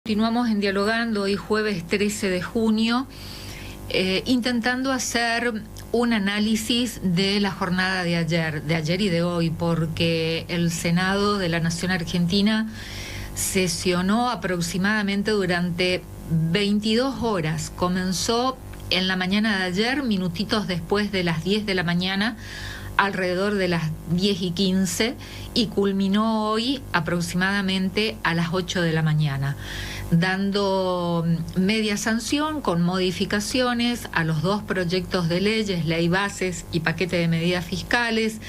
Continuamos en Dialogando hoy jueves 13 de junio, intentando hacer un análisis de la jornada de ayer y de hoy, porque el Senado de la Nación Argentina sesionó aproximadamente durante 22 horas. Comenzó en la mañana de ayer, minutitos después de las 10 de la mañana, alrededor de las 10:15, y culminó hoy aproximadamente a las 8 de la mañana, dando media sanción con modificaciones a los dos proyectos de leyes, ley bases y paquete de medidas fiscales,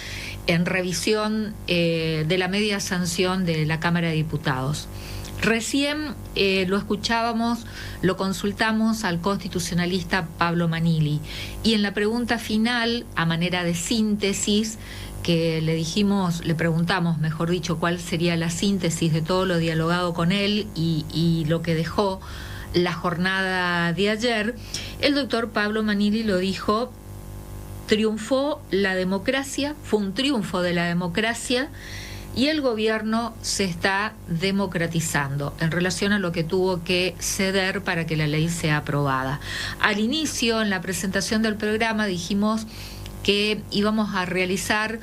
en revisión de la media sanción de la Cámara de Diputados. Recién lo escuchábamos, lo consultamos al constitucionalista Pablo Manili, y en la pregunta final, a manera de síntesis, que le preguntamos, mejor dicho, cuál sería la síntesis de todo lo dialogado con él y lo que dejó la jornada de ayer, el doctor Pablo Manili lo dijo: triunfó la democracia, fue un triunfo de la democracia, y el gobierno se está democratizando en relación a lo que tuvo que ceder para que la ley sea aprobada. Al inicio, en la presentación del programa, dijimos que íbamos a realizar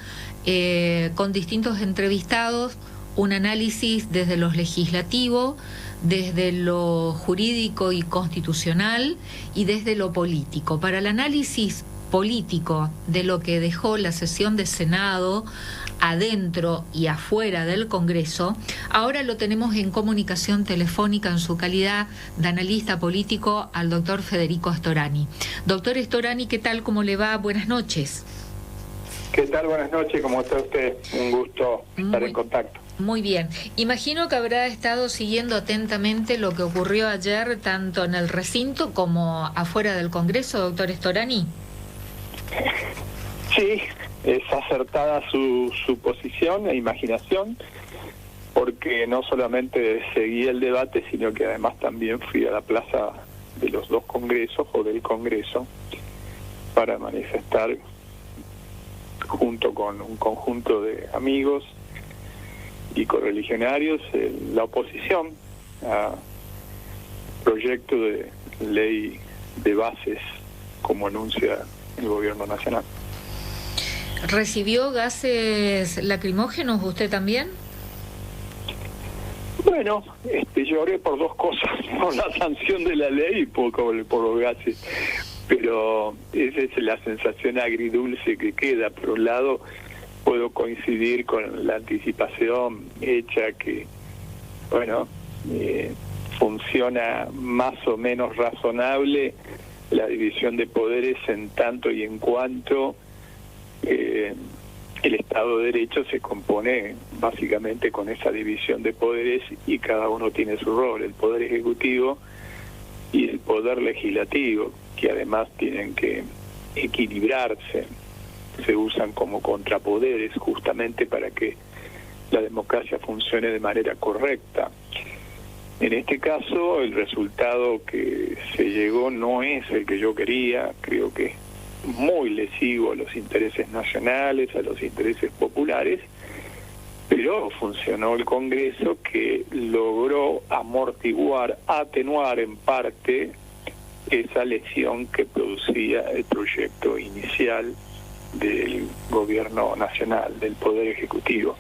con distintos entrevistados un análisis desde lo legislativo, desde lo jurídico y constitucional y desde lo político. Para el análisis político de lo que dejó la sesión de Senado adentro y afuera del Congreso, ahora lo tenemos en comunicación telefónica en su calidad de analista político al doctor Federico Storani. Doctor Storani, ¿qué tal? ¿Cómo le va? Buenas noches. ¿Qué tal? Buenas noches, ¿cómo está usted? Un gusto estar en contacto. Muy bien. Imagino que habrá estado siguiendo atentamente lo que ocurrió ayer, tanto en el recinto como afuera del Congreso, doctor Storani. Sí, es acertada su posición e imaginación, porque no solamente seguí el debate, sino que además también fui a la plaza de los dos congresos o del Congreso para manifestar, junto con un conjunto de amigos y correligionarios, la oposición al proyecto de ley de bases como anuncia el gobierno nacional. ¿Recibió gases lacrimógenos usted también? Bueno, lloré por dos cosas, por la sanción de la ley y por los gases, pero esa es la sensación agridulce que queda. Por un lado, puedo coincidir con la anticipación hecha que, bueno, funciona más o menos razonable la división de poderes en tanto y en cuanto el Estado de Derecho se compone básicamente con esa división de poderes y cada uno tiene su rol, el Poder Ejecutivo y el Poder Legislativo, que además tienen que equilibrarse, se usan como contrapoderes justamente para que la democracia funcione de manera correcta. En este caso, el resultado que se llegó no es el que yo quería, creo que es muy lesivo a los intereses nacionales, a los intereses populares, pero funcionó el Congreso, que logró amortiguar, atenuar en parte esa lesión que producía el proyecto inicial del gobierno nacional, del Poder Ejecutivo.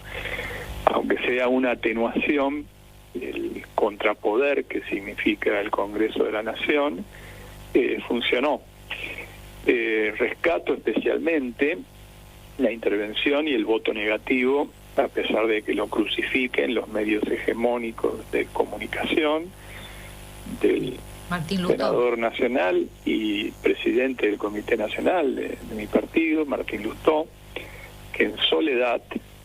Aunque sea una atenuación, el contrapoder que significa el Congreso de la Nación funcionó. Rescato especialmente la intervención y el voto negativo, a pesar de que lo crucifiquen los medios hegemónicos de comunicación, del senador nacional y presidente del Comité Nacional de mi partido, Martín Lustó, que en soledad,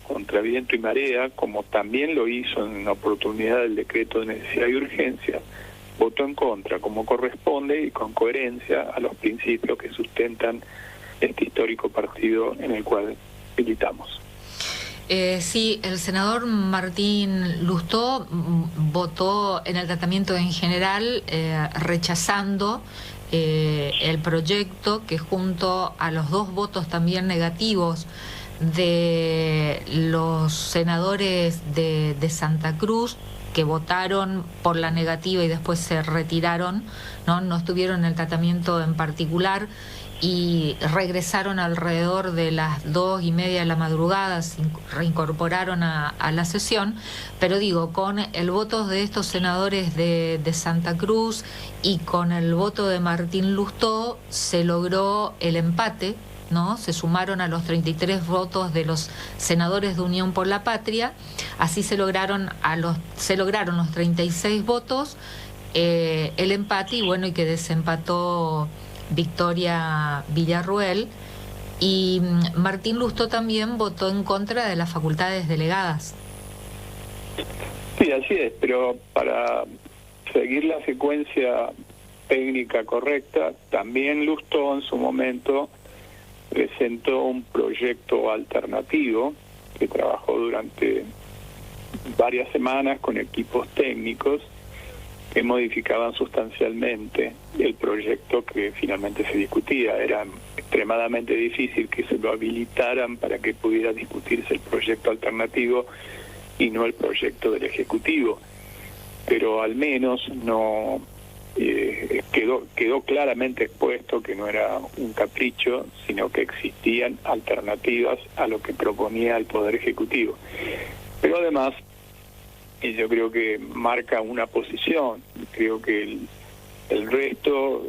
contra viento y marea, como también lo hizo en la oportunidad del decreto de necesidad y urgencia, votó en contra, como corresponde y con coherencia a los principios que sustentan este histórico partido en el cual militamos. Sí, el senador Martín Lustó votó en el tratamiento en general rechazando el proyecto, que junto a los dos votos también negativos de los senadores de Santa Cruz, que votaron por la negativa y después se retiraron, no estuvieron en el tratamiento en particular y regresaron alrededor de las 2:30 de la madrugada, se reincorporaron a la sesión, pero digo, con el voto de estos senadores de Santa Cruz y con el voto de Martín Lustó se logró el empate, ¿no? Se sumaron a los 33 votos de los senadores de Unión por la Patria, así se lograron los 36 votos, el empate, y bueno, y que desempató Victoria Villarruel, y Martín Lustó también votó en contra de las facultades delegadas. Sí, así es, pero para seguir la secuencia técnica correcta, también Lustó en su momento presentó un proyecto alternativo que trabajó durante varias semanas con equipos técnicos que modificaban sustancialmente el proyecto que finalmente se discutía. Era extremadamente difícil que se lo habilitaran para que pudiera discutirse el proyecto alternativo y no el proyecto del Ejecutivo. Pero al menos no quedó claramente expuesto que no era un capricho, sino que existían alternativas a lo que proponía el Poder Ejecutivo. Pero además, yo creo que marca una posición. Creo que el resto,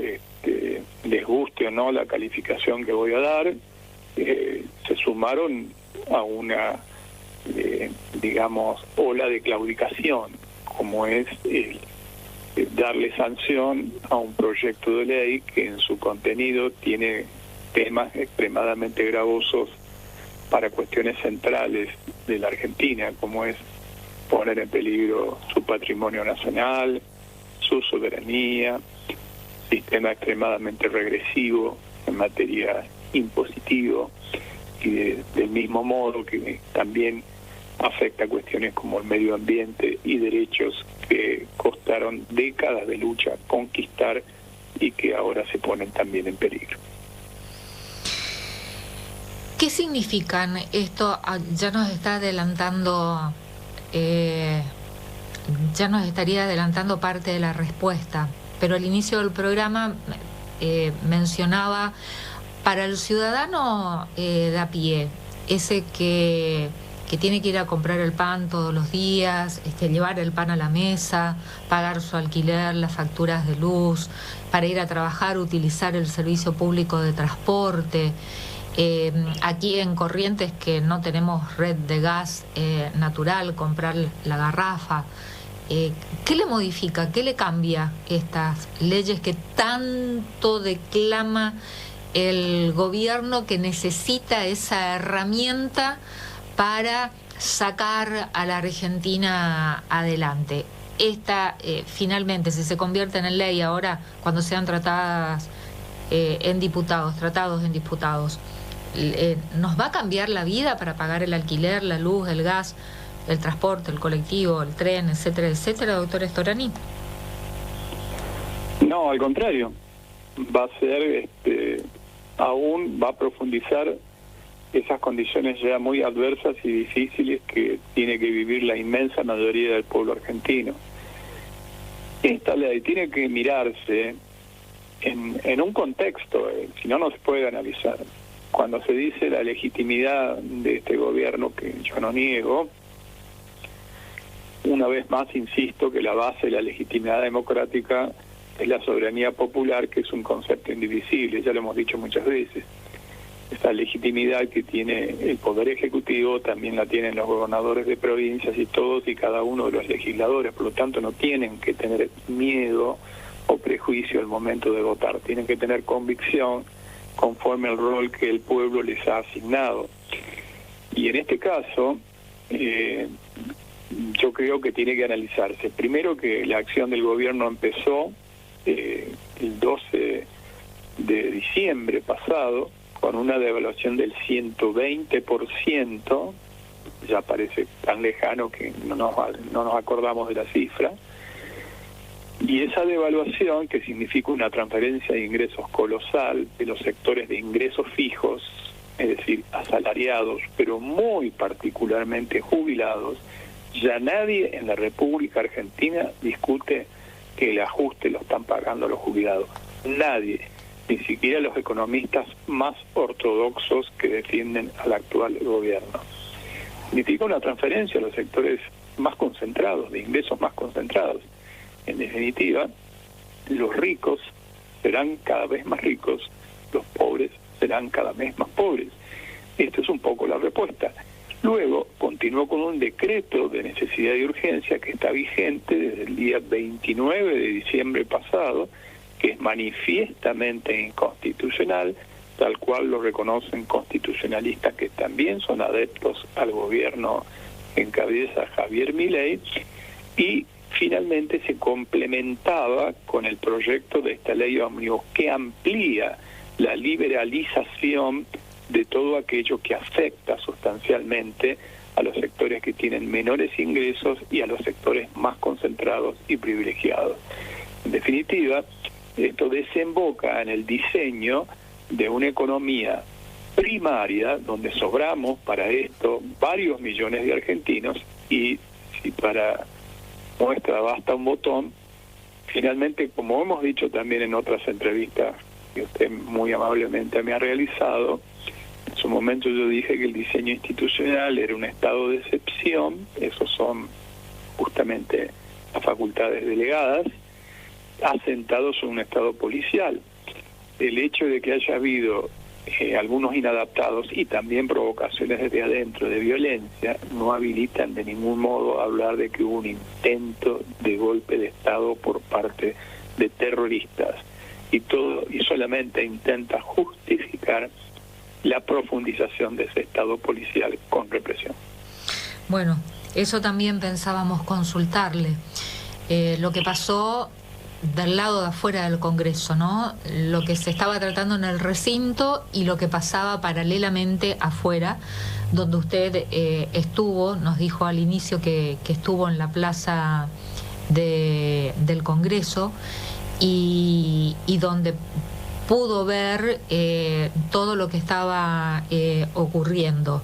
les guste o no la calificación que voy a dar, se sumaron a una, digamos, ola de claudicación, como es darle sanción a un proyecto de ley que en su contenido tiene temas extremadamente gravosos para cuestiones centrales de la Argentina, como es poner en peligro su patrimonio nacional, su soberanía, sistema extremadamente regresivo en materia impositivo, y del mismo modo que también afecta cuestiones como el medio ambiente y derechos que costaron décadas de lucha conquistar y que ahora se ponen también en peligro. ¿Qué significan esto? Ya nos está adelantando, ya nos estaría adelantando parte de la respuesta, pero al inicio del programa mencionaba para el ciudadano de a pie, ese que tiene que ir a comprar el pan todos los días, llevar el pan a la mesa, pagar su alquiler, las facturas de luz, para ir a trabajar, utilizar el servicio público de transporte. Aquí en Corrientes, que no tenemos red de gas natural, comprar la garrafa. ¿Qué le modifica, qué le cambia estas leyes que tanto declama el gobierno, que necesita esa herramienta para sacar a la Argentina adelante? Esta, finalmente, si se convierte en ley ahora, cuando sean tratados en diputados, ¿nos va a cambiar la vida para pagar el alquiler, la luz, el gas, el transporte, el colectivo, el tren, etcétera, etcétera, doctor Storani? No, al contrario. Va a ser, aún va a profundizar esas condiciones ya muy adversas y difíciles que tiene que vivir la inmensa mayoría del pueblo argentino. Esta ley tiene que mirarse en un contexto, si no, no se puede analizar. Cuando se dice la legitimidad de este gobierno, que yo no niego, una vez más insisto que la base de la legitimidad democrática es la soberanía popular, que es un concepto indivisible, ya lo hemos dicho muchas veces. Esta legitimidad que tiene el Poder Ejecutivo también la tienen los gobernadores de provincias y todos y cada uno de los legisladores, por lo tanto no tienen que tener miedo o prejuicio al momento de votar, tienen que tener convicción conforme al rol que el pueblo les ha asignado. Y en este caso, yo creo que tiene que analizarse. Primero, que la acción del gobierno empezó el 12 de diciembre pasado, con una devaluación del 120%, ya parece tan lejano que no nos acordamos de la cifra, y esa devaluación, que significa una transferencia de ingresos colosal de los sectores de ingresos fijos, es decir, asalariados, pero muy particularmente jubilados, Ya nadie en la República Argentina discute que el ajuste lo están pagando los jubilados. Nadie, ni siquiera los economistas más ortodoxos que defienden al actual gobierno. Significa una transferencia a los sectores más concentrados, de ingresos más concentrados. En definitiva, los ricos serán cada vez más ricos, los pobres serán cada vez más pobres. Esto es un poco la respuesta. Luego continuó con un decreto de necesidad y urgencia que está vigente desde el día 29 de diciembre pasado, que es manifiestamente inconstitucional, tal cual lo reconocen constitucionalistas que también son adeptos al gobierno en cabeza Javier Milei, y finalmente se complementaba con el proyecto de esta ley ómnibus que amplía la liberalización de todo aquello que afecta sustancialmente a los sectores que tienen menores ingresos y a los sectores más concentrados y privilegiados. En definitiva, esto desemboca en el diseño de una economía primaria donde sobramos para esto varios millones de argentinos, y si para muestra basta un botón, finalmente, como hemos dicho también en otras entrevistas que usted muy amablemente me ha realizado, en su momento yo dije que el diseño institucional era un estado de excepción, esos son justamente las facultades delegadas, asentados en un estado policial. El hecho de que haya habido algunos inadaptados y también provocaciones desde adentro de violencia no habilitan de ningún modo a hablar de que hubo un intento de golpe de Estado por parte de terroristas, y solamente intenta justificar la profundización de ese estado policial con represión. Bueno, eso también pensábamos consultarle. Lo que pasó del lado de afuera del Congreso, ¿no? Lo que se estaba tratando en el recinto y lo que pasaba paralelamente afuera, donde usted estuvo, nos dijo al inicio que estuvo en la plaza del Congreso y donde pudo ver todo lo que estaba ocurriendo.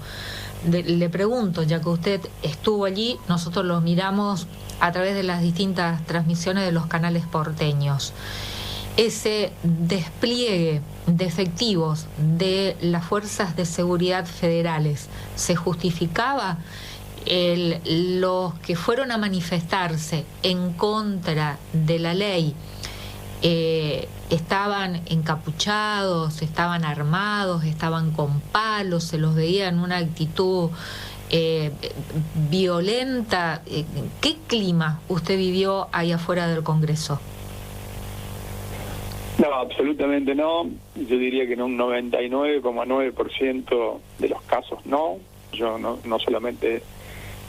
Le pregunto, ya que usted estuvo allí, nosotros lo miramos a través de las distintas transmisiones de los canales porteños. Ese despliegue de efectivos de las fuerzas de seguridad federales, ¿se justificaba? Los que fueron a manifestarse en contra de la ley, estaban encapuchados, estaban armados, estaban con palos, se los veía en una actitud violenta. ¿Qué clima usted vivió ahí afuera del Congreso? No, absolutamente no. Yo diría que en un 99,9% de los casos no. Yo no solamente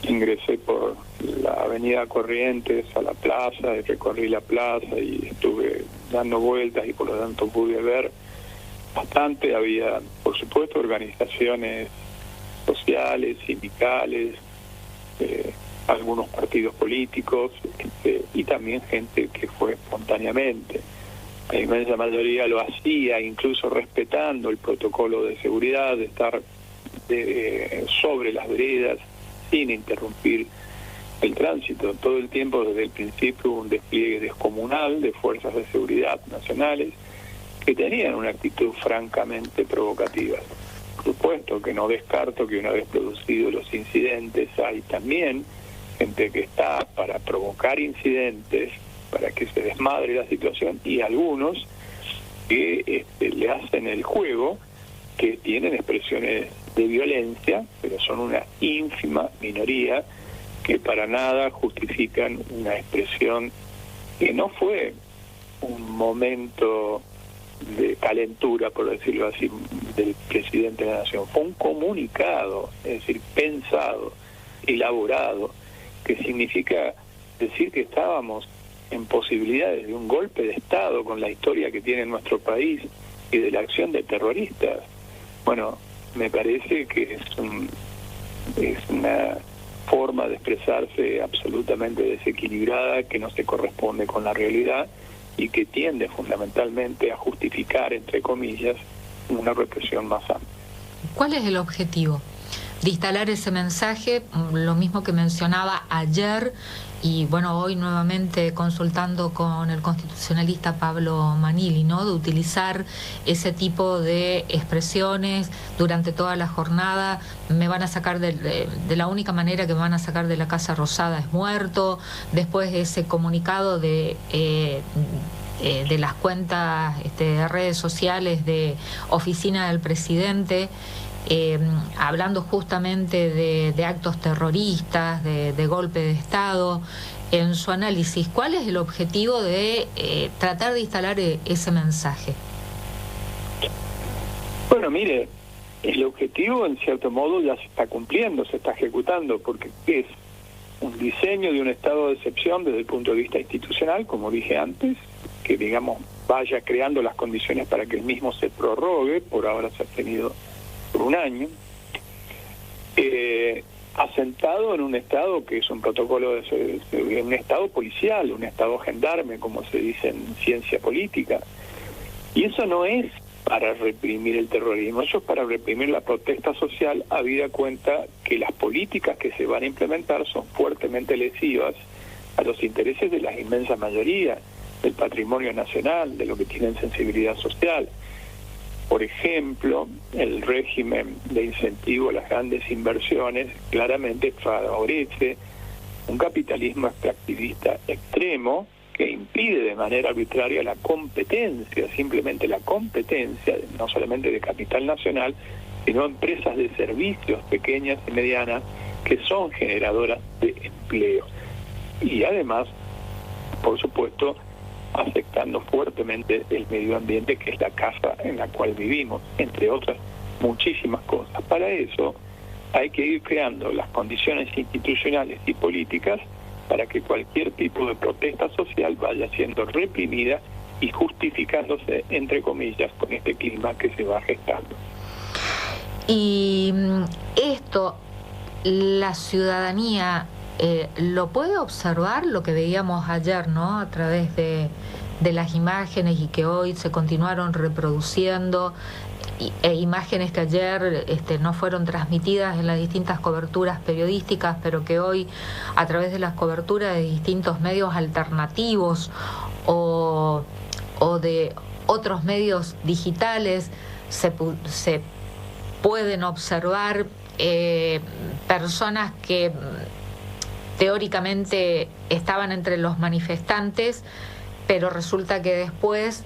ingresé por la avenida Corrientes a la plaza y recorrí la plaza y estuve dando vueltas y por lo tanto pude ver bastante. Había, por supuesto, organizaciones sociales, sindicales, algunos partidos políticos, y también gente que fue espontáneamente. La inmensa mayoría lo hacía, incluso respetando el protocolo de seguridad, de estar sobre las veredas, sin interrumpir el tránsito. Todo el tiempo, desde el principio, un despliegue descomunal de fuerzas de seguridad nacionales que tenían una actitud francamente provocativa. Por supuesto que no descarto que una vez producidos los incidentes hay también gente que está para provocar incidentes, para que se desmadre la situación, y algunos que le hacen el juego, que tienen expresiones de violencia, pero son una ínfima minoría que para nada justifican una expresión que no fue un momento de calentura, por decirlo así, del presidente de la Nación. Fue un comunicado, es decir, pensado, elaborado, que significa decir que estábamos en posibilidades de un golpe de Estado con la historia que tiene nuestro país y de la acción de terroristas. Bueno, me parece que es una forma de expresarse absolutamente desequilibrada, que no se corresponde con la realidad y que tiende fundamentalmente a justificar, entre comillas, una represión más amplia. ¿Cuál es el objetivo? instalar ese mensaje, lo mismo que mencionaba ayer, y bueno, hoy nuevamente consultando con el constitucionalista Pablo Manili, ¿no? De utilizar ese tipo de expresiones durante toda la jornada. Me van a sacar de la única manera que me van a sacar de la Casa Rosada es muerto. Después ese comunicado de las cuentas de redes sociales de oficina del presidente, hablando justamente de actos terroristas, de golpe de Estado. En su análisis, ¿cuál es el objetivo de tratar de instalar ese mensaje? Bueno, mire, el objetivo en cierto modo ya se está cumpliendo, se está ejecutando, porque es un diseño de un estado de excepción desde el punto de vista institucional, como dije antes, que digamos vaya creando las condiciones para que el mismo se prorrogue. Por ahora se ha tenido por un año, asentado en un estado que es un protocolo de un estado policial, un estado gendarme, como se dice en ciencia política. Y eso no es para reprimir el terrorismo, eso es para reprimir la protesta social, habida cuenta que las políticas que se van a implementar son fuertemente lesivas a los intereses de la inmensa mayoría del patrimonio nacional, de lo que tienen sensibilidad social. Por ejemplo, el régimen de incentivo a las grandes inversiones claramente favorece un capitalismo extractivista extremo que impide de manera arbitraria la competencia, simplemente la competencia, no solamente de capital nacional, sino empresas de servicios pequeñas y medianas que son generadoras de empleo. Y además, por supuesto, afectando fuertemente el medio ambiente, que es la casa en la cual vivimos, entre otras muchísimas cosas. Para eso hay que ir creando las condiciones institucionales y políticas para que cualquier tipo de protesta social vaya siendo reprimida y justificándose, entre comillas, con este clima que se va gestando. Y esto, la ciudadanía lo puede observar, lo que veíamos ayer, ¿no? A través de las imágenes y que hoy se continuaron reproduciendo, imágenes que ayer no fueron transmitidas en las distintas coberturas periodísticas, pero que hoy a través de las coberturas de distintos medios alternativos o de otros medios digitales se pueden observar personas que teóricamente estaban entre los manifestantes, pero resulta que después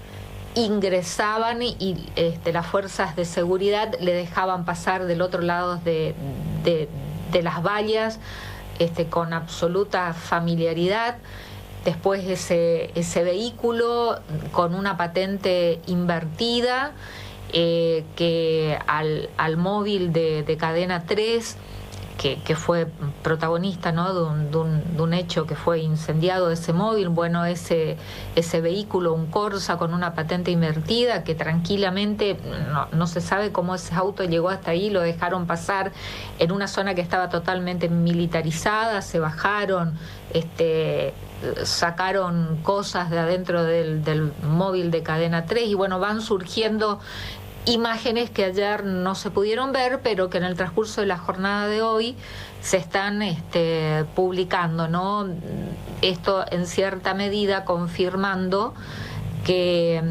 ingresaban y las fuerzas de seguridad le dejaban pasar del otro lado de las vallas con absoluta familiaridad. Después ese vehículo con una patente invertida, que al móvil de Cadena 3, que fue protagonista, ¿no? de un hecho que fue incendiado ese móvil. Bueno, ese vehículo, un Corsa con una patente invertida, que tranquilamente no se sabe cómo ese auto llegó hasta ahí, lo dejaron pasar en una zona que estaba totalmente militarizada, se bajaron, sacaron cosas de adentro del móvil de Cadena 3 y bueno, van surgiendo imágenes que ayer no se pudieron ver, pero que en el transcurso de la jornada de hoy se están publicando, ¿no? Esto en cierta medida confirmando que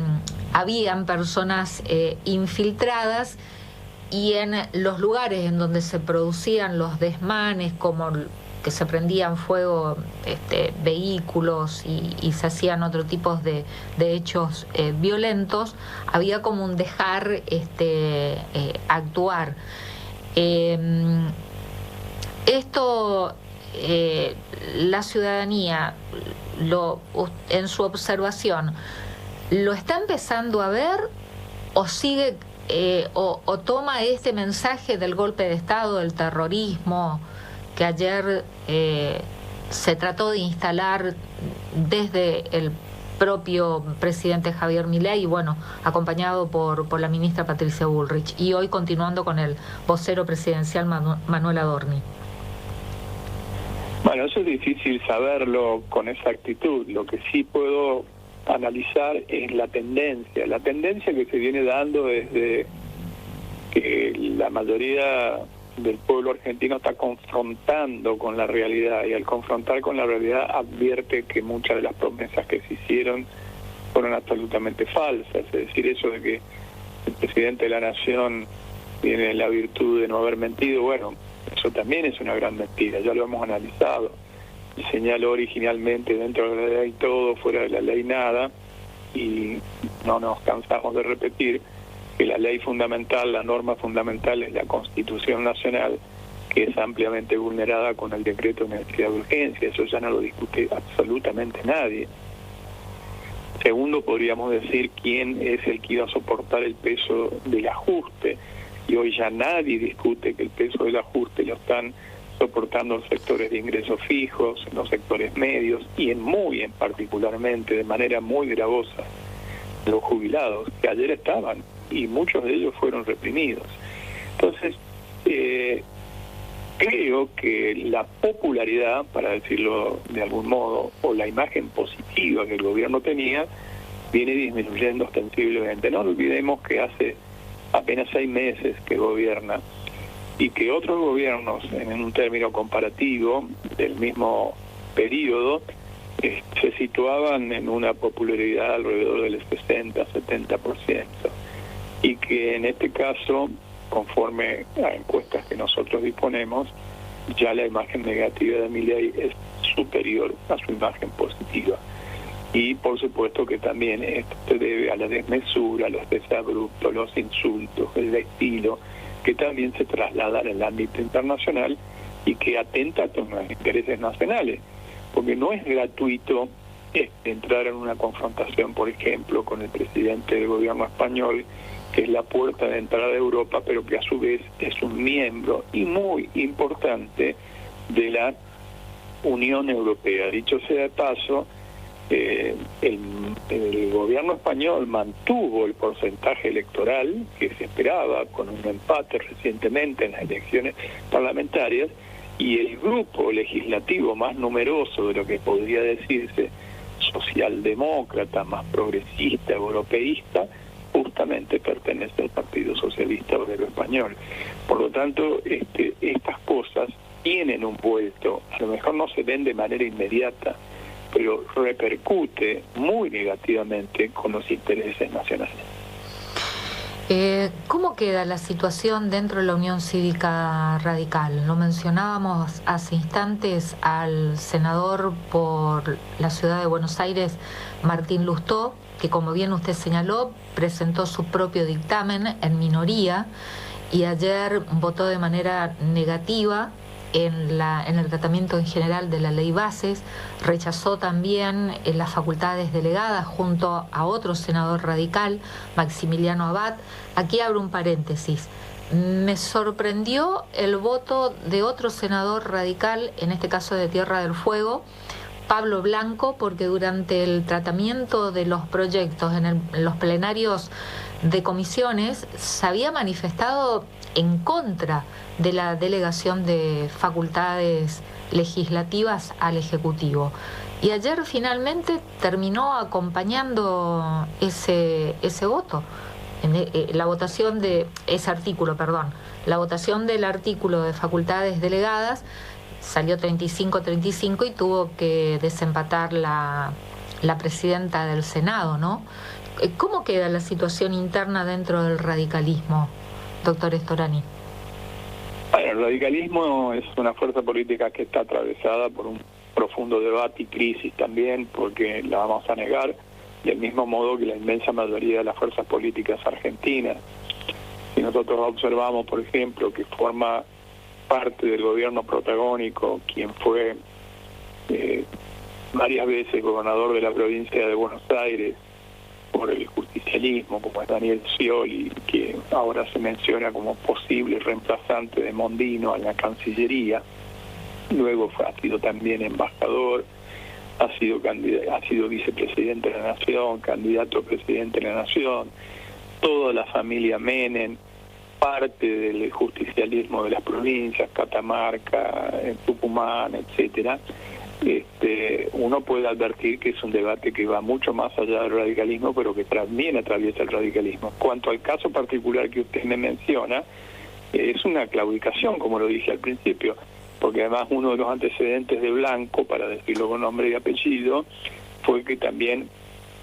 habían personas infiltradas, y en los lugares en donde se producían los desmanes, como que se prendían fuego vehículos y se hacían otro tipo de hechos violentos, había como un dejar actuar. Esto la ciudadanía en su observación lo está empezando a ver, o sigue o toma este mensaje del golpe de Estado, del terrorismo, que ayer se trató de instalar desde el propio presidente Javier Milei, y bueno, acompañado por la ministra Patricia Bullrich, y hoy continuando con el vocero presidencial Manuel Adorni? Bueno, eso es difícil saberlo con exactitud. Lo que sí puedo analizar es la tendencia que se viene dando desde que la mayoría del pueblo argentino está confrontando con la realidad, y al confrontar con la realidad advierte que muchas de las promesas que se hicieron fueron absolutamente falsas. Es decir, eso de que el presidente de la Nación tiene la virtud de no haber mentido, bueno, eso también es una gran mentira, ya lo hemos analizado. Señaló originalmente dentro de la ley todo, fuera de la ley nada, y no nos cansamos de repetir que la ley fundamental, la norma fundamental es la Constitución Nacional, que es ampliamente vulnerada con el decreto de necesidad de urgencia. Eso ya no lo discute absolutamente nadie. Segundo, podríamos decir quién es el que iba a soportar el peso del ajuste, y hoy ya nadie discute que el peso del ajuste lo están soportando los sectores de ingresos fijos, los sectores medios y en particularmente, de manera muy gravosa, los jubilados, que ayer estaban, y muchos de ellos fueron reprimidos. Entonces, creo que la popularidad, para decirlo de algún modo, o la imagen positiva que el gobierno tenía, viene disminuyendo ostensiblemente. No olvidemos que hace apenas 6 meses que gobierna, y que otros gobiernos, en un término comparativo del mismo periodo, se situaban en una popularidad alrededor del 60-70%, y que en este caso, conforme a encuestas que nosotros disponemos, ya la imagen negativa de Milei es superior a su imagen positiva. Y por supuesto que también esto se debe a la desmesura, los desabruptos, los insultos, el estilo, que también se traslada en el ámbito internacional y que atenta con los intereses nacionales, porque no es gratuito entrar en una confrontación, por ejemplo, con el presidente del gobierno español, que es la puerta de entrada de Europa, pero que a su vez es un miembro y muy importante de la Unión Europea. Dicho sea de paso, el gobierno español mantuvo el porcentaje electoral que se esperaba, con un empate recientemente en las elecciones parlamentarias, y el grupo legislativo más numeroso de lo que podría decirse socialdemócrata, más progresista, europeísta, justamente pertenece al Partido Socialista Obrero Español. Por lo tanto, estas cosas tienen un vuelto, a lo mejor no se ven de manera inmediata, pero repercute muy negativamente con los intereses nacionales. ¿Cómo queda la situación dentro de la Unión Cívica Radical? Lo mencionábamos hace instantes al senador por la ciudad de Buenos Aires, Martín Lustó, que, como bien usted señaló, presentó su propio dictamen en minoría y ayer votó de manera negativa en el tratamiento en general de la ley Bases. Rechazó también las facultades delegadas junto a otro senador radical, Maximiliano Abad. Aquí abro un paréntesis. Me sorprendió el voto de otro senador radical, en este caso de Tierra del Fuego, Pablo Blanco, porque durante el tratamiento de los proyectos en los plenarios de comisiones se había manifestado en contra de la delegación de facultades legislativas al Ejecutivo. Y ayer finalmente terminó acompañando ese voto, la votación de ese artículo, la votación del artículo de facultades delegadas. Salió 35-35 y tuvo que desempatar la presidenta del Senado, ¿no? ¿Cómo queda la situación interna dentro del radicalismo, doctor Storani? Bueno, el radicalismo es una fuerza política que está atravesada por un profundo debate y crisis también, porque la vamos a negar, del mismo modo que la inmensa mayoría de las fuerzas políticas argentinas. Si nosotros observamos, por ejemplo, que forma parte del gobierno protagónico quien fue varias veces gobernador de la provincia de Buenos Aires por el justicialismo, como es Daniel Scioli, que ahora se menciona como posible reemplazante de Mondino en la Cancillería. Luego ha sido también embajador, ha sido vicepresidente de la Nación, candidato a presidente de la Nación, toda la familia Menem, parte del justicialismo de las provincias, Catamarca, Tucumán, etcétera. Uno puede advertir que es un debate que va mucho más allá del radicalismo, pero que también atraviesa el radicalismo. Cuanto al caso particular que usted me menciona, es una claudicación, como lo dije al principio, porque además uno de los antecedentes de Blanco, para decirlo con nombre y apellido, fue que también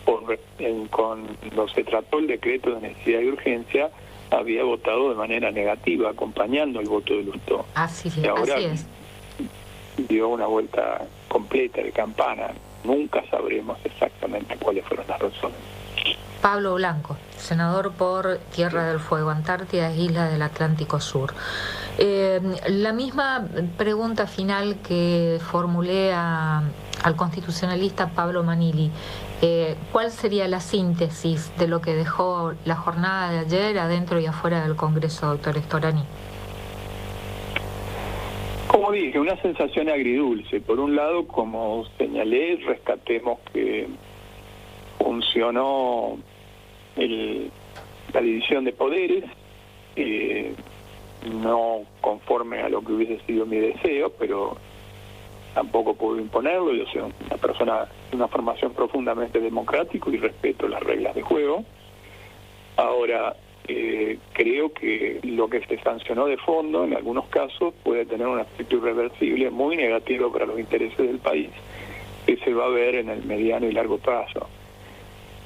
cuando se trató el decreto de necesidad y urgencia, había votado de manera negativa, acompañando el voto de Lustó. Así y ahora es. Dio una vuelta completa de campana. Nunca sabremos exactamente cuáles fueron las razones. Pablo Blanco, senador por Tierra del Fuego, Antártida, Isla del Atlántico Sur. La misma pregunta final que formulé al constitucionalista Pablo Manili. ¿Cuál sería la síntesis de lo que dejó la jornada de ayer adentro y afuera del Congreso, doctor Storani? Como dije, una sensación agridulce. Por un lado, como señalé, rescatemos que funcionó la división de poderes, no conforme a lo que hubiese sido mi deseo, pero tampoco puedo imponerlo. Yo soy una persona de una formación profundamente democrática y respeto las reglas de juego. Ahora, creo que lo que se sancionó de fondo, en algunos casos, puede tener un aspecto irreversible muy negativo para los intereses del país, que se va a ver en el mediano y largo plazo.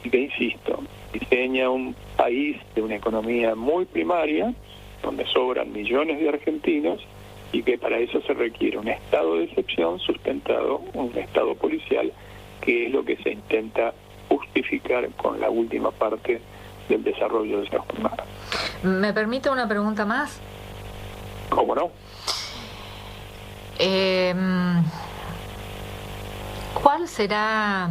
Y que, insisto, diseña un país de una economía muy primaria, donde sobran millones de argentinos, y que para eso se requiere un estado de excepción sustentado, un estado policial, que es lo que se intenta justificar con la última parte del desarrollo de esa jornada. ¿Me permite una pregunta más? ¿Cómo no? ¿Cuál será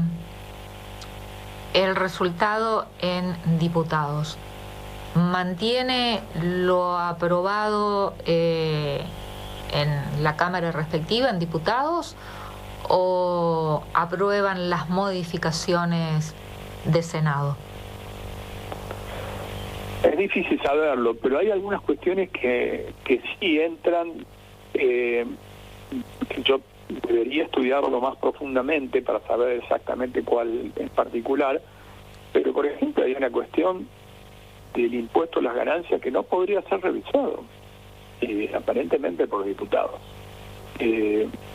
el resultado en diputados? ¿Mantiene lo aprobado en la Cámara respectiva, en diputados, o aprueban las modificaciones de Senado? Es difícil saberlo, pero hay algunas cuestiones que sí entran, que yo debería estudiarlo más profundamente para saber exactamente cuál en particular, pero por ejemplo hay una cuestión del impuesto a las ganancias que no podría ser revisado, aparentemente por diputados,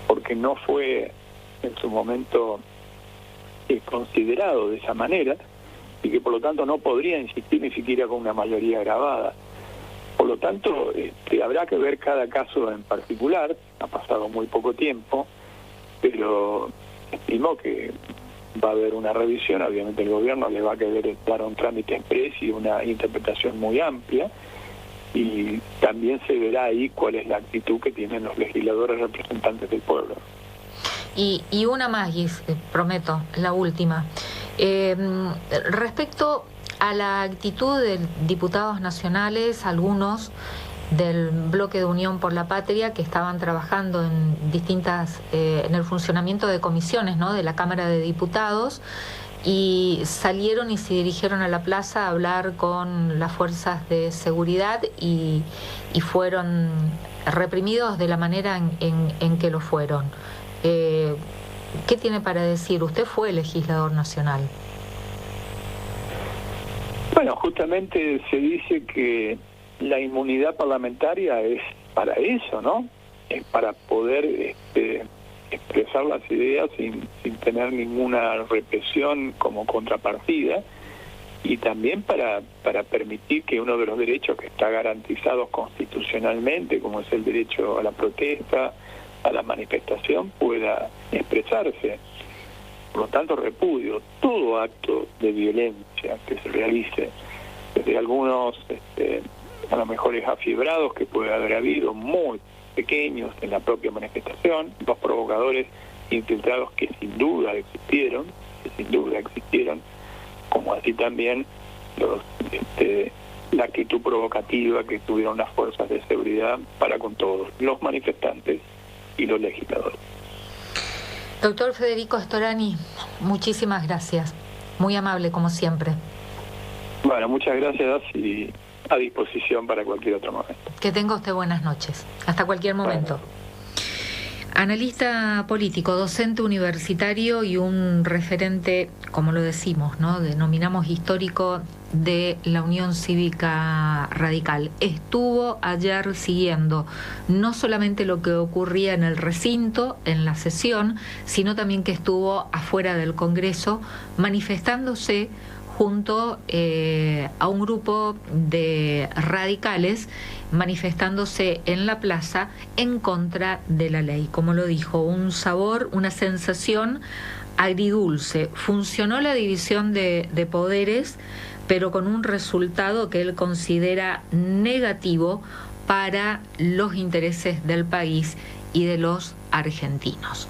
porque no fue en su momento considerado de esa manera, y que por lo tanto no podría insistir ni siquiera con una mayoría grabada. Por lo tanto, habrá que ver cada caso en particular. Ha pasado muy poco tiempo, pero estimo que va a haber una revisión. Obviamente el gobierno le va a querer dar un trámite exprés y una interpretación muy amplia, y también se verá ahí cuál es la actitud que tienen los legisladores representantes del pueblo. Y una más, Gis, prometo, la última. Respecto a la actitud de diputados nacionales, algunos del bloque de Unión por la Patria, que estaban trabajando en distintas, en el funcionamiento de comisiones, ¿no?, de la Cámara de Diputados, y salieron y se dirigieron a la plaza a hablar con las fuerzas de seguridad y fueron reprimidos de la manera en que lo fueron. ¿Qué tiene para decir? Usted fue legislador nacional. Bueno, justamente se dice que la inmunidad parlamentaria es para eso, ¿no? Es para poder expresar las ideas sin tener ninguna represión como contrapartida, y también para permitir que uno de los derechos que está garantizados constitucionalmente, como es el derecho a la protesta, a la manifestación, pueda expresarse. Por lo tanto, repudio todo acto de violencia que se realice, desde algunos a lo mejor afibrados que puede haber habido, muy pequeños en la propia manifestación, los provocadores infiltrados que sin duda existieron, como así también la actitud provocativa que tuvieron las fuerzas de seguridad para con todos, los manifestantes y los legisladores. Doctor Federico Storani, muchísimas gracias. Muy amable, como siempre. Bueno, muchas gracias y a disposición para cualquier otro momento. Que tenga usted buenas noches. Hasta cualquier momento. Bueno. Analista político, docente universitario y un referente, como lo decimos, ¿no?, denominamos histórico de la Unión Cívica Radical. Estuvo ayer siguiendo no solamente lo que ocurría en el recinto, en la sesión, sino también que estuvo afuera del Congreso manifestándose junto a un grupo de radicales, manifestándose en la plaza en contra de la ley. Como lo dijo, un sabor, una sensación agridulce. Funcionó la división de poderes, pero con un resultado que él considera negativo para los intereses del país y de los argentinos.